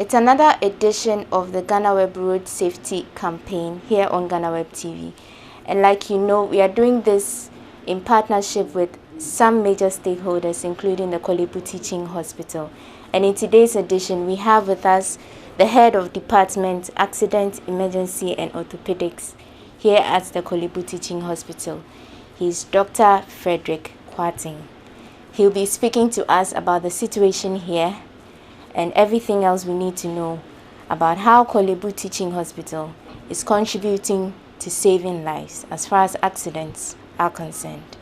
It's another edition of the Ghana Web Road Safety Campaign here on Ghana Web TV. And like you know, we are doing this in partnership with some major stakeholders, including the Korle Bu Teaching Hospital. And in today's edition, we have with us the head of Department Accident, Emergency and Orthopedics here at the Korle Bu Teaching Hospital. He's Dr. Frederick Kwarteng. He'll be speaking to us about the situation here and everything else we need to know about how Korle Bu Teaching Hospital is contributing to saving lives as far as accidents are concerned.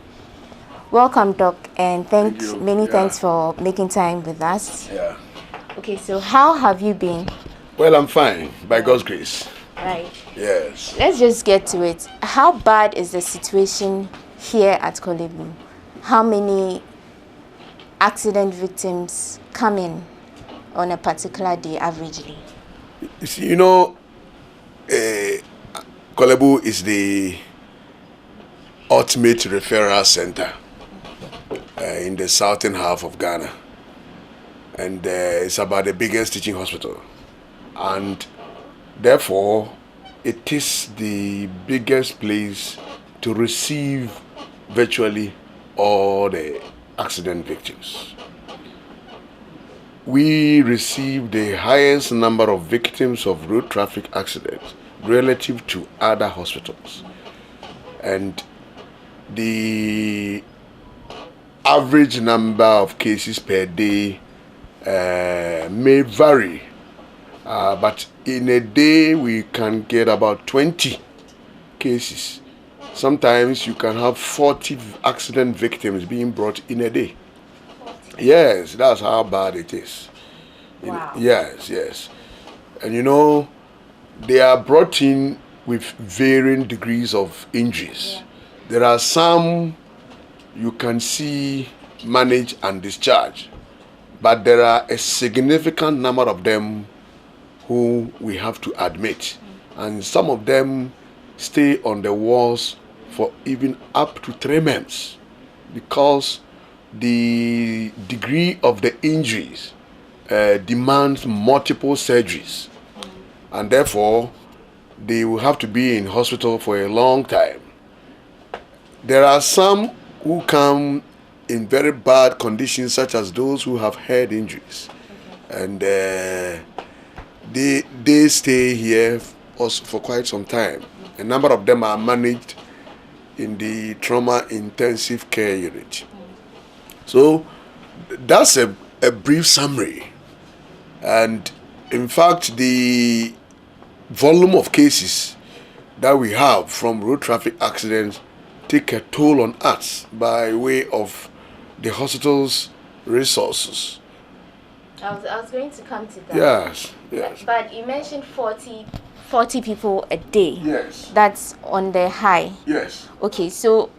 Welcome, Doc, and many thanks for making time with us. Yeah. Okay, so how have you been? Well, I'm fine, by God's grace. Right. Yes. Let's just get to it. How bad is the situation here at Korle Bu? How many accident victims come in on a particular day, averagely? You see, Korle Bu is the ultimate referral center in the southern half of Ghana. And it's about the biggest teaching hospital. And therefore, it is the biggest place to receive virtually all the accident victims. We receive the highest number of victims of road traffic accidents relative to other hospitals. And the average number of cases per day may vary, but in a day we can get about 20 cases. Sometimes you can have 40 accident victims being brought in a day. Yes, that's how bad it is. Wow. Yes. And they are brought in with varying degrees of injuries. Yeah. There are some you can see manage and discharge, but there are a significant number of them who we have to admit, and some of them stay on the wards for even up to 3 months because the degree of the injuries demands multiple surgeries, and therefore they will have to be in hospital for a long time. There are some who come in very bad conditions, such as those who have head injuries, and they stay here also for quite some time. A number of them are managed in the trauma intensive care unit. So that's a brief summary. And in fact, the volume of cases that we have from road traffic accidents take a toll on us by way of the hospital's resources. I was going to come to that. Yes. But you mentioned 40 people a day. Yes. That's on the high. Yes. Okay, so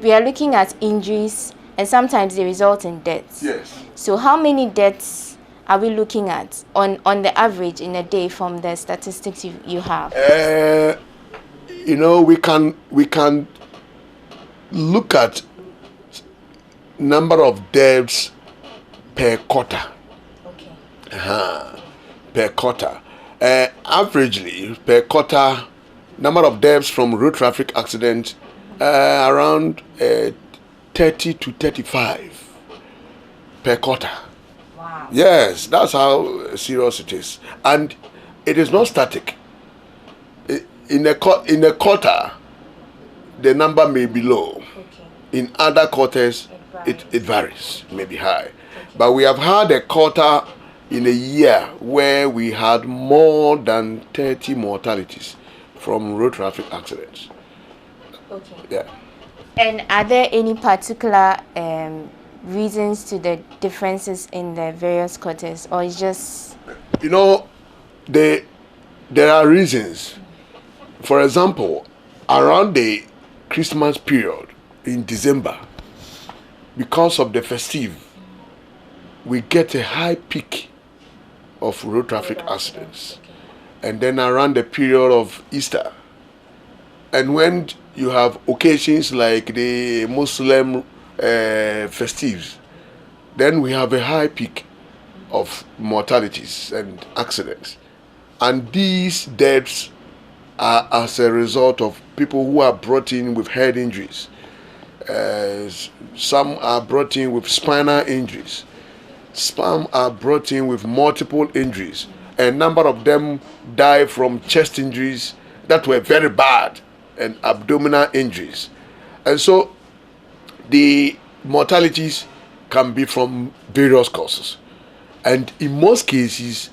we are looking at injuries and sometimes they result in deaths. Yes. So how many deaths are we looking at on the average in a day from the statistics you have? We can look at number of deaths per quarter. Okay. Per quarter. Averagely, per quarter, number of deaths from road traffic accidents around 30 to 35 per quarter. Wow. Yes, that's how serious it is. And it is not static. In a quarter, the number may be low. Okay. In other quarters, it varies, it may be high. But we have had a quarter in a year where we had more than 30 mortalities from road traffic accidents. Okay. Yeah. And are there any particular reasons to the differences in the various quarters, or it's just... There are reasons. For example, around the Christmas period in December, because of the festive, we get a high peak of road traffic accidents. Okay. And then around the period of Easter, and when you have occasions like the Muslim festives, then we have a high peak of mortalities and accidents. And these deaths are as a result of people who are brought in with head injuries. Some are brought in with spinal injuries. Some are brought in with multiple injuries. A number of them die from chest injuries that were very bad and abdominal injuries. And so the mortalities can be from various causes. And in most cases,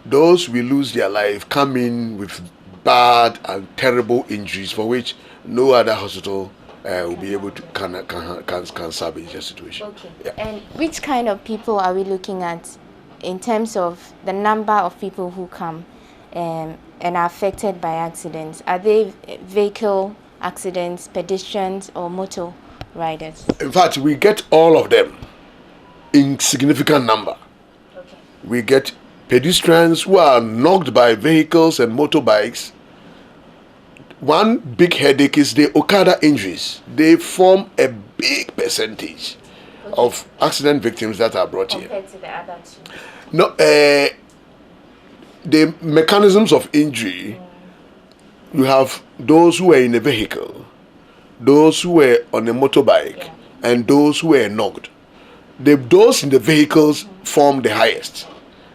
those who lose their life come in with bad and terrible injuries for which no other hospital will be able to can salvage the situation. Okay. Yeah. And which kind of people are we looking at in terms of the number of people who come and are affected by accidents? Are they vehicle accidents, pedestrians, or motor riders? In fact, we get all of them in significant number. Okay. We get pedestrians who are knocked by vehicles and motorbikes. One big headache is the okada injuries. They form a big percentage of accident victims that are brought here. Compared to the other two? No, the mechanisms of injury, you have those who were in a vehicle, those who were on a motorbike, and those who were knocked. Those in the vehicles form the highest.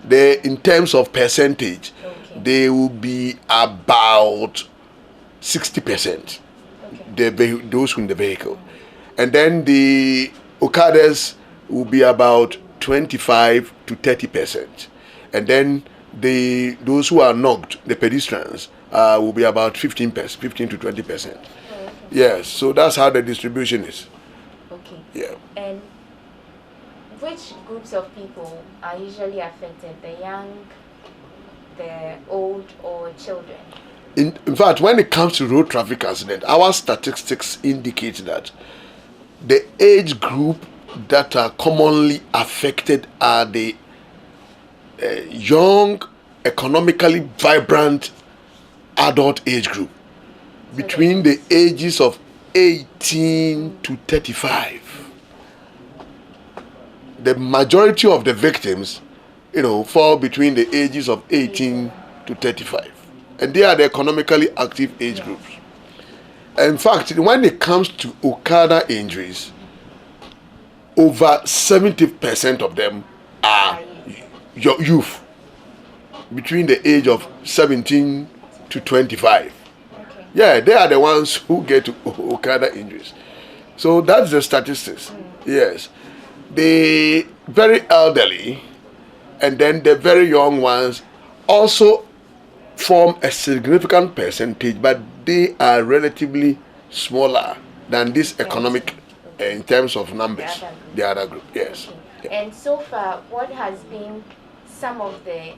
In terms of percentage, they will be about 60%. Those in the vehicle. And then the okadas will be about 25 to 30%. And then those who are knocked, the pedestrians, will be about 15% to 20%. Yes, so that's how the distribution is. Okay. Yeah. And which groups of people are usually affected? The young, the old, or children? In fact, when it comes to road traffic accident, our statistics indicate that the age group that are commonly affected are the young, economically vibrant adult age group between the ages of 18 to 35. The majority of the victims, fall between the ages of 18 to 35. And they are the economically active age groups. In fact, when it comes to okada injuries, over 70% of them are your youth between the age of 17 to 25. Yeah, they are the ones who get okada injuries. So that's the statistics. Yes. The very elderly and then the very young ones also form a significant percentage, but they are relatively smaller than this economic in terms of numbers. The other group, yes. Okay. Yeah. And so far, what has been some of the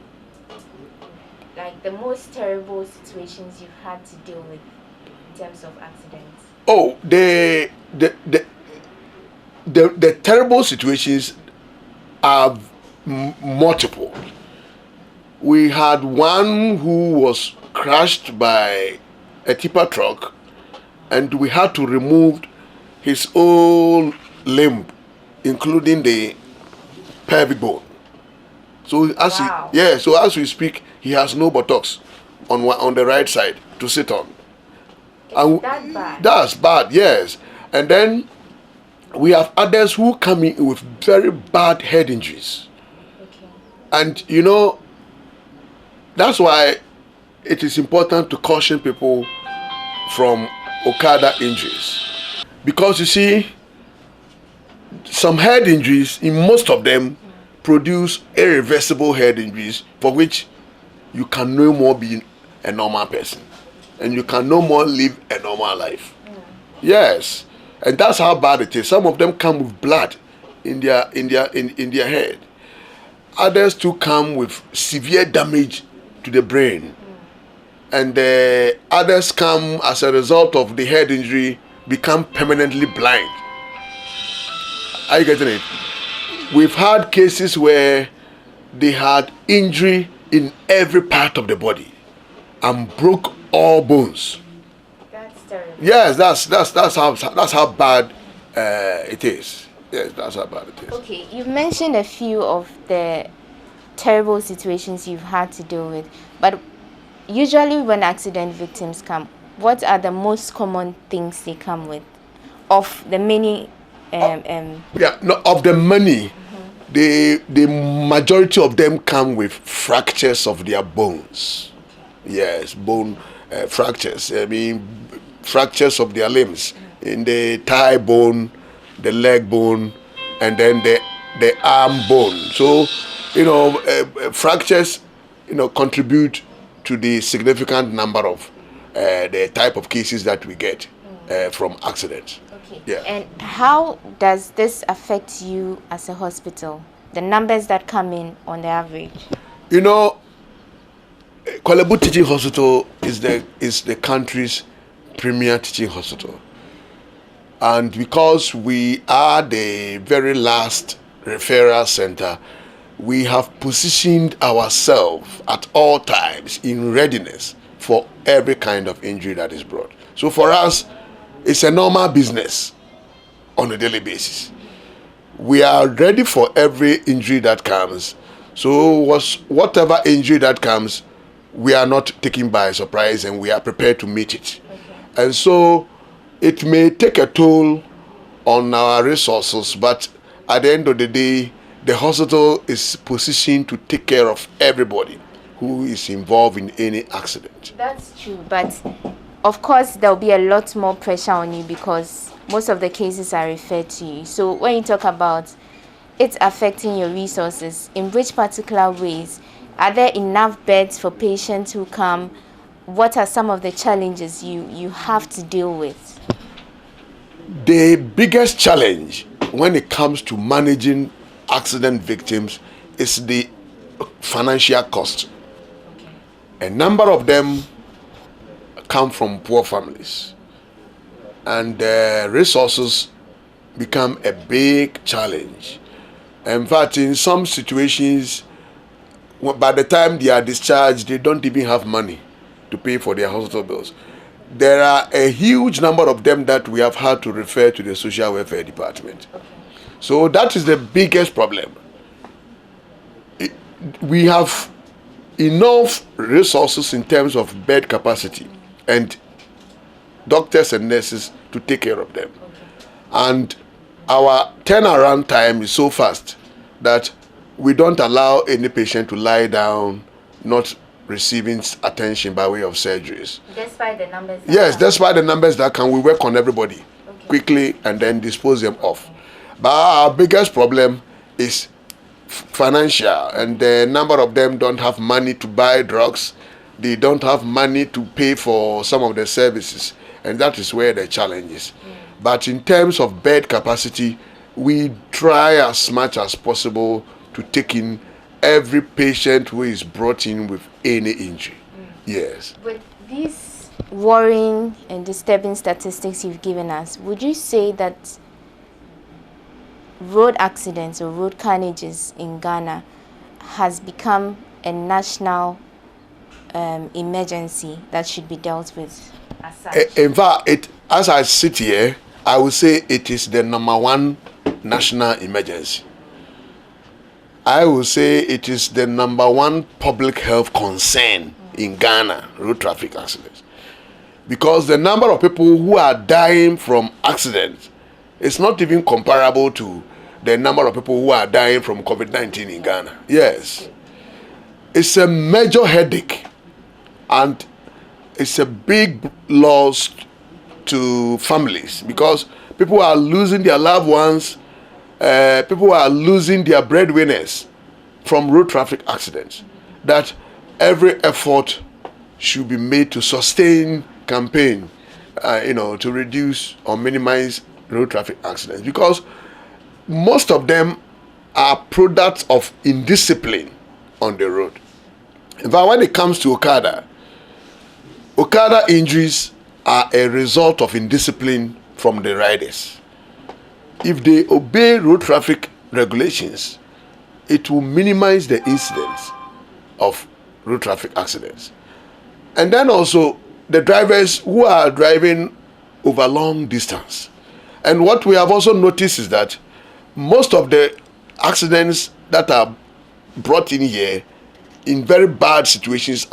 most terrible situations you've had to deal with in terms of accidents? Oh, the terrible situations are multiple. We had one who was crushed by a tipper truck, and we had to remove his whole limb, including the pelvic bone. So as we speak, he has no buttocks on the right side to sit on. Is that bad? That's bad, yes. And then we have others who come in with very bad head injuries. Okay. And that's why it is important to caution people from okada injuries. Because you see, some head injuries, in most of them, produce irreversible head injuries for which you can no more be a normal person. And you can no more live a normal life. Yes. And that's how bad it is. Some of them come with blood in their head. Others too come with severe damage to the brain. And others come as a result of the head injury, become permanently blind. Are you getting it? We've had cases where they had injury in every part of the body and broke all bones. That's terrible. Yes, that's how bad it is. Yes, that's how bad it is. Okay, you've mentioned a few of the terrible situations you've had to deal with. But usually when accident victims come, what are the most common things they come with? Of the many of the many, the majority of them come with fractures of their bones. Yes, bone fractures. I mean, fractures of their limbs in the thigh bone, the leg bone, and then the arm bone. So, fractures, contribute to the significant number of the type of cases that we get from accidents. Okay. Yeah. And how does this affect you as a hospital? The numbers that come in on the average. Korle Bu Teaching Hospital is the country's premier teaching hospital, and because we are the very last referral center, we have positioned ourselves at all times in readiness for every kind of injury that is brought. So for us, it's a normal business on a daily basis. We are ready for every injury that comes. So whatever injury that comes, we are not taken by surprise, and we are prepared to meet it. Okay. And so it may take a toll on our resources, but at the end of the day, the hospital is positioned to take care of everybody who is involved in any accident. That's true, but of course there'll be a lot more pressure on you because most of the cases are referred to you. So when you talk about it affecting your resources, in which particular ways? Are there enough beds for patients who come? What are some of the challenges you have to deal with? The biggest challenge when it comes to managing accident victims is the financial cost. Okay. A number of them come from poor families, and resources become a big challenge. In fact, in some situations, by the time they are discharged, they don't even have money to pay for their hospital bills. There are a huge number of them that we have had to refer to the social welfare department. Okay. So that is the biggest problem. We have enough resources in terms of bed capacity and doctors and nurses to take care of them. Okay. And our turnaround time is so fast that we don't allow any patient to lie down, not receiving attention by way of surgeries. Despite the numbers? Yes, despite the numbers that can, we work on everybody quickly and then dispose them off. But our biggest problem is financial, and the number of them don't have money to buy drugs. They don't have money to pay for some of the services, and that is where the challenge is. But in terms of bed capacity, we try as much as possible to take in every patient who is brought in with any injury. Yes. With these worrying and disturbing statistics you've given us, would you say that road accidents or road carnages in Ghana has become a national emergency that should be dealt with as such? In fact, as I sit here, I would say it is the number one national emergency. I will say it is the number one public health concern in Ghana, road traffic accidents. Because the number of people who are dying from accidents is not even comparable to the number of people who are dying from COVID-19 in Ghana. Yes. It's a major headache, and it's a big loss to families because people are losing their loved ones. People are losing their breadwinners from road traffic accidents. That every effort should be made to sustain campaign, to reduce or minimize road traffic accidents, because most of them are products of indiscipline on the road. In fact, when it comes to okada injuries are a result of indiscipline from the riders. If they obey road traffic regulations, it will minimize the incidence of road traffic accidents. And then also the drivers who are driving over long distance. And what we have also noticed is that most of the accidents that are brought in here in very bad situations.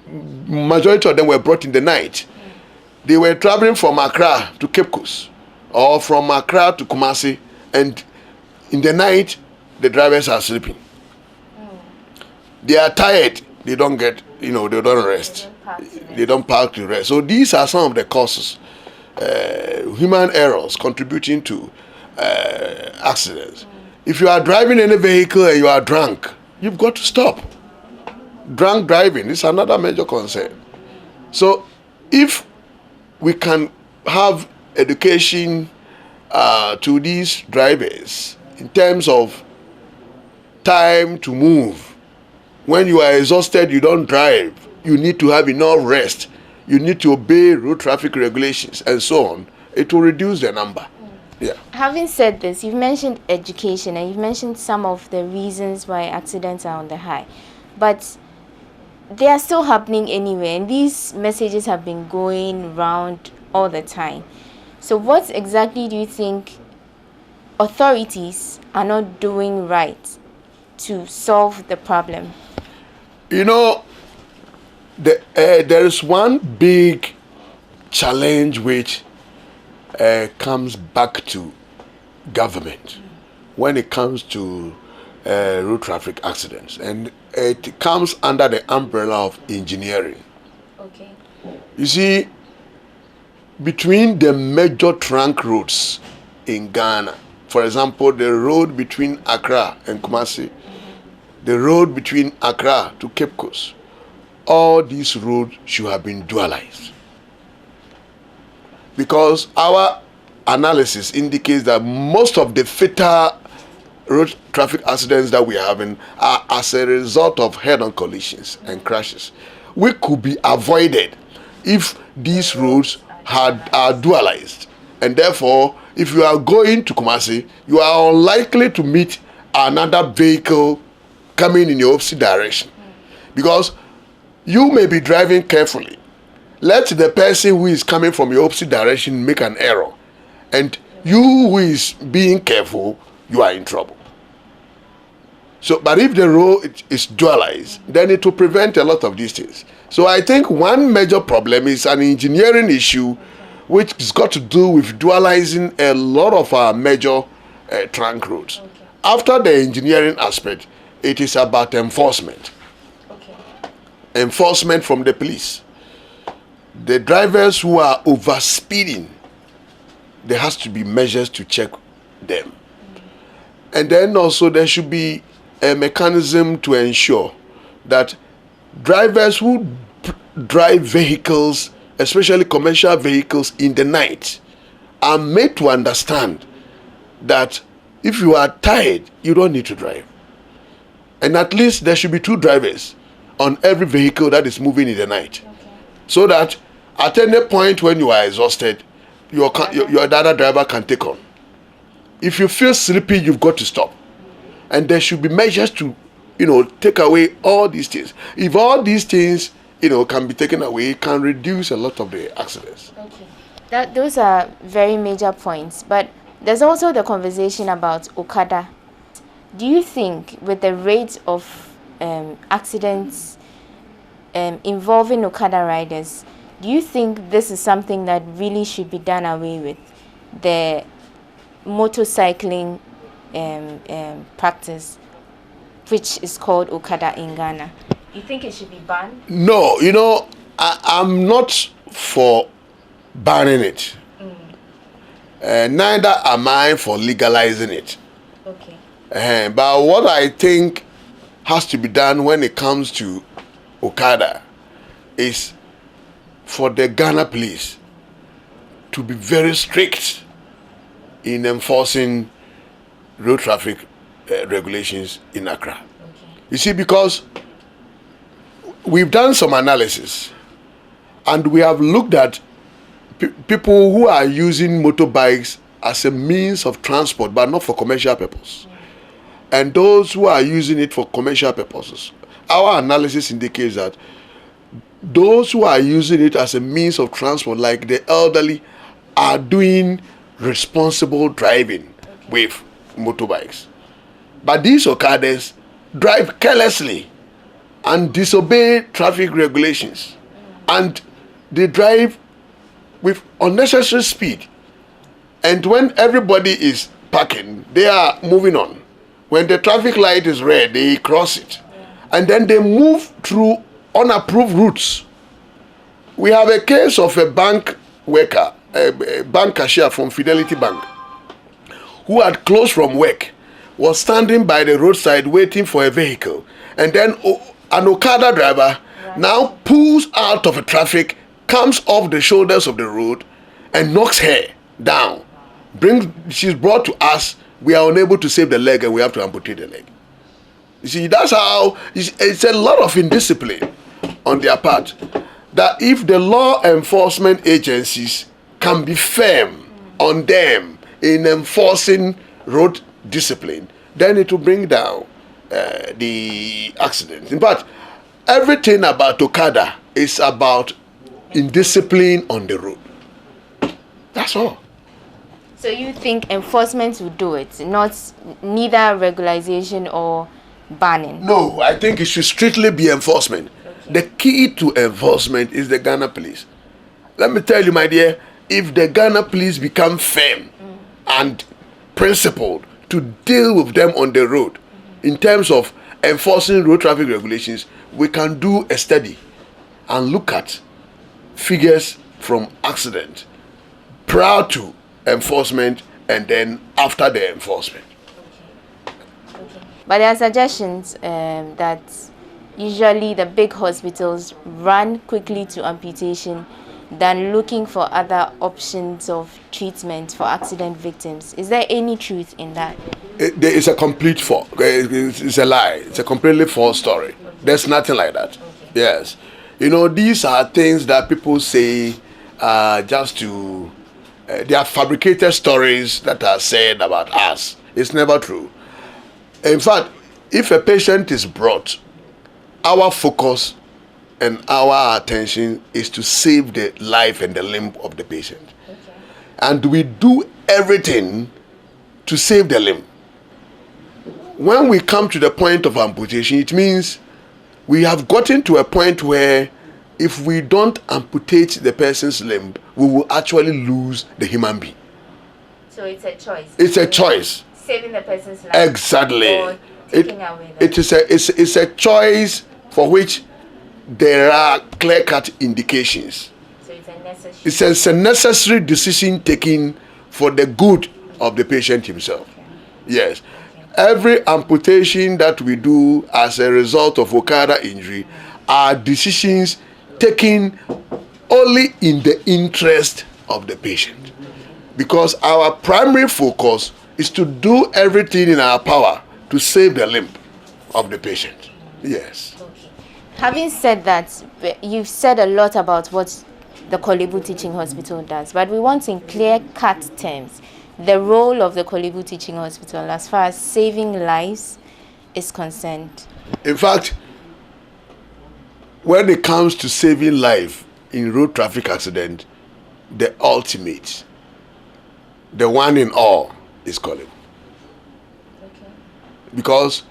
Majority of them were brought in the night. They were traveling from Accra to Cape Coast or from Accra to Kumasi, and in the night the drivers are sleeping. They are tired. They don't get, they don't rest. They don't park to rest. So these are some of the causes, human errors contributing to accidents. If you are driving any vehicle and you are drunk, you've got to stop. Drunk driving is another major concern. So if we can have education to these drivers in terms of time to move. When you are exhausted, you don't drive. You need to have enough rest. You need to obey road traffic regulations and so on. It will reduce the number. Yeah. Having said this, you've mentioned education and you've mentioned some of the reasons why accidents are on the high. But they are still happening anyway, and these messages have been going round all the time. So what exactly do you think authorities are not doing right to solve the problem? There is one big challenge which comes back to government when it comes to road traffic accidents, and it comes under the umbrella of engineering. Okay. You see, between the major trunk roads in Ghana, for example, the road between Accra and Kumasi, the road between Accra to Cape Coast, all these roads should have been dualized. Because our analysis indicates that most of the fatal road traffic accidents that we are having are as a result of head-on collisions and crashes. We could be avoided if these roads are dualized. And therefore, if you are going to Kumasi, you are unlikely to meet another vehicle coming in your opposite direction. Because you may be driving carefully. Let the person who is coming from your opposite direction make an error. And you who is being careful, you are in trouble. So, but if the road is dualized, then it will prevent a lot of these things. So I think one major problem is an engineering issue which has got to do with dualizing a lot of our major trunk roads. Okay. After the engineering aspect, it is about enforcement. Okay. Enforcement from the police. The drivers who are over speeding, there has to be measures to check them. And then also there should be a mechanism to ensure that drivers who drive vehicles, especially commercial vehicles, in the night, are made to understand that if you are tired, you don't need to drive. And at least there should be 2 drivers on every vehicle that is moving in the night. Okay. So that at any point when you are exhausted, your other driver can take on. If you feel sleepy, you've got to stop. And there should be measures to, take away all these things. If all these things, can be taken away, it can reduce a lot of the accidents. Okay. Those are very major points. But there's also the conversation about okada. Do you think with the rate of accidents involving okada riders, do you think this is something that really should be done away with? The motorcycling practice, which is called okada in Ghana. You think it should be banned? No, I'm not for banning it. Neither am I for legalizing it. Okay. But what I think has to be done when it comes to okada is for the Ghana police to be very strict in enforcing road traffic regulations in Accra. Okay. You see, because we've done some analysis and we have looked at people who are using motorbikes as a means of transport but not for commercial purpose. And those who are using it for commercial purposes. Our analysis indicates that those who are using it as a means of transport, like the elderly, are doing responsible driving with motorbikes. But these okadas, drive carelessly and disobey traffic regulations, and they drive with unnecessary speed. And when everybody is parking, they are moving on. When the traffic light is red, they cross it. And then they move through unapproved routes. We have a case of a bank worker, a bank cashier from Fidelity Bank, who had closed from work, was standing by the roadside waiting for a vehicle. And then an Okada driver now pulls out of the traffic, comes off the shoulders of the road, and knocks her down. She's brought to us. We are unable to save the leg, and we have to amputate the leg. You see, that's how it's a lot of indiscipline on their part. That if the law enforcement agencies can be firm on them in enforcing road discipline, then it will bring down the accidents. In fact, everything about Okada is about indiscipline on the road. That's all. So you think enforcement will do it, neither regularization or banning? No, I think it should strictly be enforcement. Okay. The key to enforcement is the Ghana police. Let me tell you, my dear, if the Ghana police become firm and principled to deal with them on the road in terms of enforcing road traffic regulations, we can do a study and look at figures from accident prior to enforcement and then after the enforcement. Okay. But there are suggestions that usually the big hospitals run quickly to amputation than looking for other options of treatment for accident victims. Is there any truth in that? There is a complete false. It's a lie. It's a completely false story. There's nothing like that. Okay. Yes. You know, these are things that people say just to... they are fabricated stories that are said about us. It's never true. In fact, if a patient is brought, our focus and our attention is to save the life and the limb of the patient. Okay. And we do everything to save the limb. When we come to the point of amputation, it means we have gotten to a point where if we don't amputate the person's limb, we will actually lose the human being. So it's a choice. It's a choice. Saving the person's life. Exactly. Or taking away the it's a choice for which there are clear-cut indications. So it's a necessary. It's a necessary decision taken for the good of the patient himself. Okay. Yes. Okay. Every amputation that we do as a result of okada injury are decisions taken only in the interest of the patient, because our primary focus is to do everything in our power to save the limb of the patient. Yes. Okay. Having said that, you've said a lot about what the Korle Bu Teaching Hospital does, but we want in clear-cut terms the role of the Korle Bu Teaching Hospital as far as saving lives is concerned. In fact, when it comes to saving life in road traffic accident, the ultimate, the one in all, is Korle Bu. Okay. Because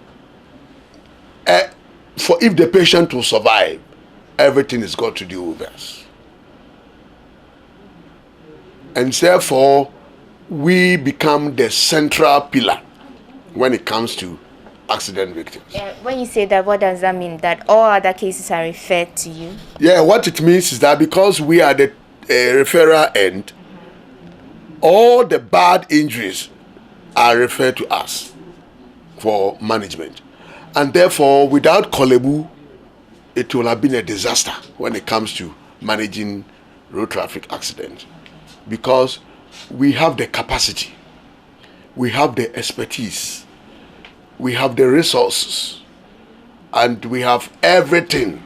if the patient will survive, everything is got to do with us. And therefore, we become the central pillar when it comes to accident victims. When you say that, what does that mean? That all other cases are referred to you? Yeah, what it means is that because we are the referral end, all the bad injuries are referred to us for management. And therefore, without Korle Bu, it will have been a disaster when it comes to managing road traffic accidents. Because we have the capacity, we have the expertise, we have the resources, and we have everything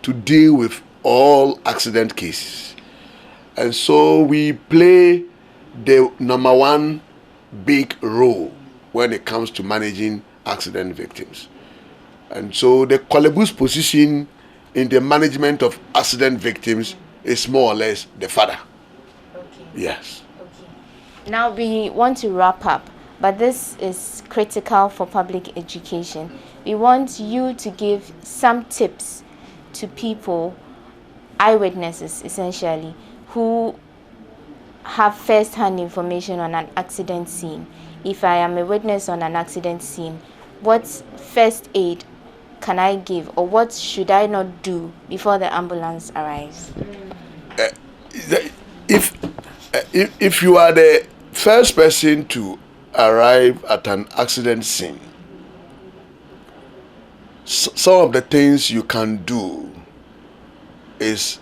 to deal with all accident cases. And so we play the number one big role when it comes to managing accident victims. And so the Korle Bu's position in the management of accident victims is more or less the father. Okay. Yes. Okay. Now we want to wrap up. but this is critical for public education. We want you to give some tips to people, eyewitnesses essentially, who have first-hand information on an accident scene. If I am a witness on an accident scene, what first aid can I give, or what should I not do before the ambulance arrives? If you are the first person to arrive at an accident scene, some of the things you can do is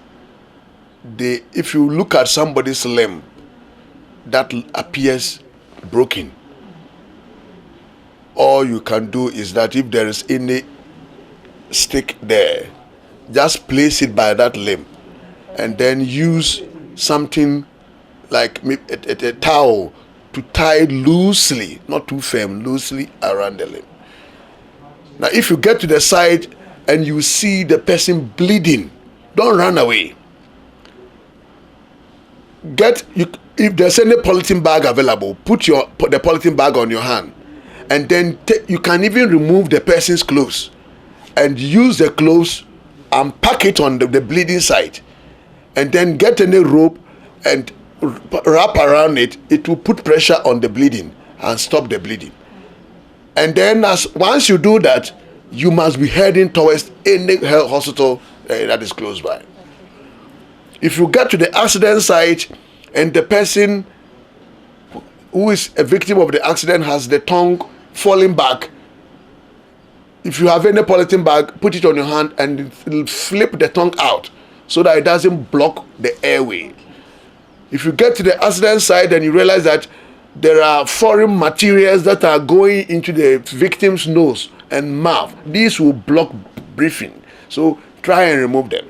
if you look at somebody's limb that appears broken, all you can do is that if there is any stick there, just place it by that limb and then use something like a towel to tie loosely, not too firm, loosely around the limb. Now if you get to the side and you see the person bleeding, don't run away. If there's any polythene bag available, put the polythene bag on your hand, and then you can even remove the person's clothes and use the clothes and pack it on the bleeding side, and then get any rope and wrap around it. It will put pressure on the bleeding and stop the bleeding. And then once you do that, you must be heading towards any hospital that is close by. If you get to the accident site and the person who is a victim of the accident has the tongue falling back, if you have any polythene bag, put it on your hand and flip the tongue out so that it doesn't block the airway. If you get to the accident site and you realize that there are foreign materials that are going into the victim's nose and mouth, these will block breathing. So try and remove them.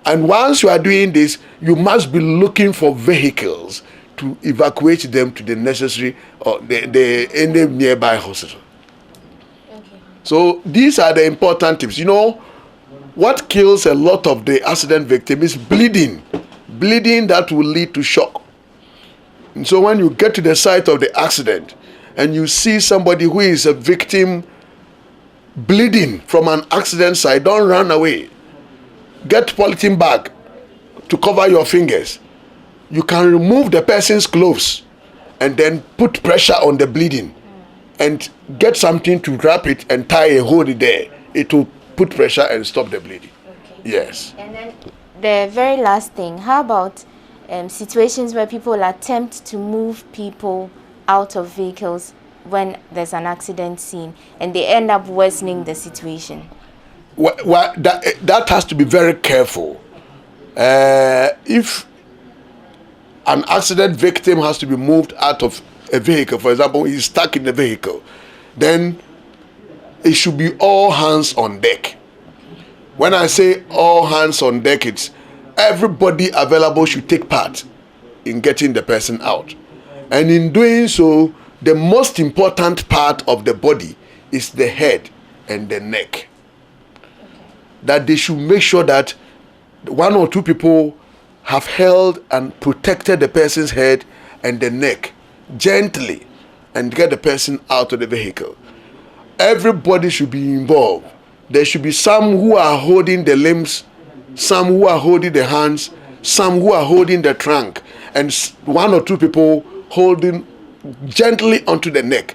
And once you are doing this, you must be looking for vehicles to evacuate them to the necessary or any nearby hospital. Okay. So these are the important tips. You know, what kills a lot of the accident victims is bleeding. Bleeding that will lead to shock. And so when you get to the site of the accident and you see somebody who is a victim bleeding from an accident site, don't run away. Get polythene bag to cover your fingers. You can remove the person's clothes and then put pressure on the bleeding and get something to wrap it and tie a hole there. It will put pressure and stop the bleeding. Okay. Yes. And then the very last thing, how about situations where people attempt to move people out of vehicles when there's an accident scene and they end up worsening the situation? Well, that has to be very careful. If an accident victim has to be moved out of a vehicle, for example, he's stuck in the vehicle, then it should be all hands on deck. When I say all hands on deck, it's everybody available should take part in getting the person out. And in doing so, the most important part of the body is the head and the neck. That they should make sure that one or two people have held and protected the person's head and the neck gently and get the person out of the vehicle. Everybody should be involved. There should be some who are holding the limbs, some who are holding the hands, some who are holding the trunk, and one or two people holding gently onto the neck.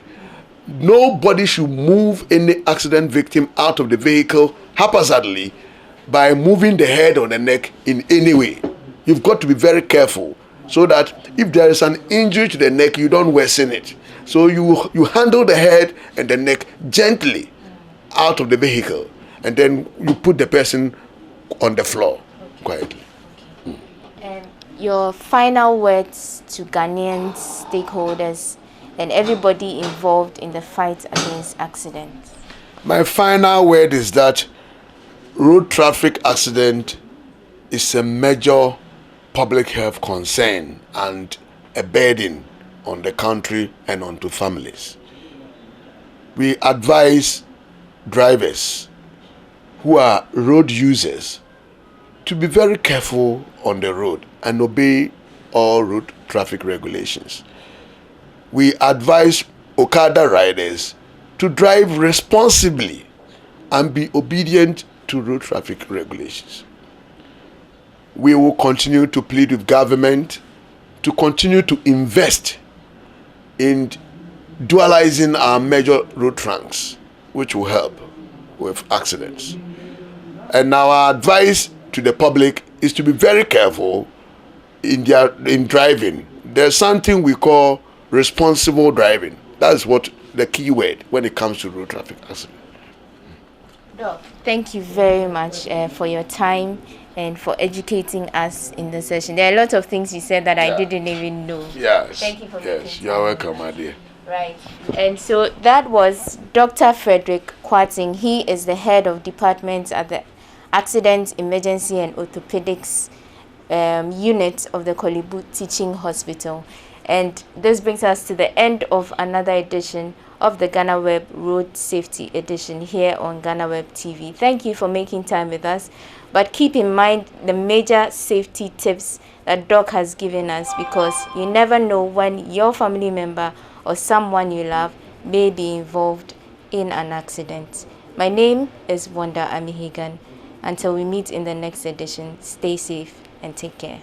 Nobody should move any accident victim out of the vehicle haphazardly by moving the head or the neck in any way. You've got to be very careful so that if there is an injury to the neck, you don't worsen it. So you handle the head and the neck gently out of the vehicle, and then you put the person on the floor quietly. Your final words to Ghanaian stakeholders and everybody involved in the fight against accidents. My final word is that road traffic accident is a major public health concern and a burden on the country and onto families. We advise drivers who are road users to be very careful on the road and obey all road traffic regulations. We advise okada riders to drive responsibly and be obedient to road traffic regulations. We will continue to plead with government to continue to invest in dualizing our major road trunks, which will help with accidents. And our advice to the public is to be very careful in driving. There's something we call responsible driving. That's what the key word when it comes to road traffic accidents. Thank you very much for your time and for educating us in the session. There are a lot of things you said that I didn't even know. Yes. Thank you for Yes, you're welcome, my dear. Right. And so that was Dr. Frederick Kwarting. He is the head of department at the Accident, Emergency and Orthopedics unit of the Korle Bu Teaching Hospital. And this brings us to the end of another edition of the Ghana Web Road Safety Edition here on Ghana Web TV. Thank you for making time with us. But keep in mind the major safety tips that Doc has given us, because you never know when your family member or someone you love may be involved in an accident. My name is Wanda Amihigan. Until we meet in the next edition, stay safe and take care.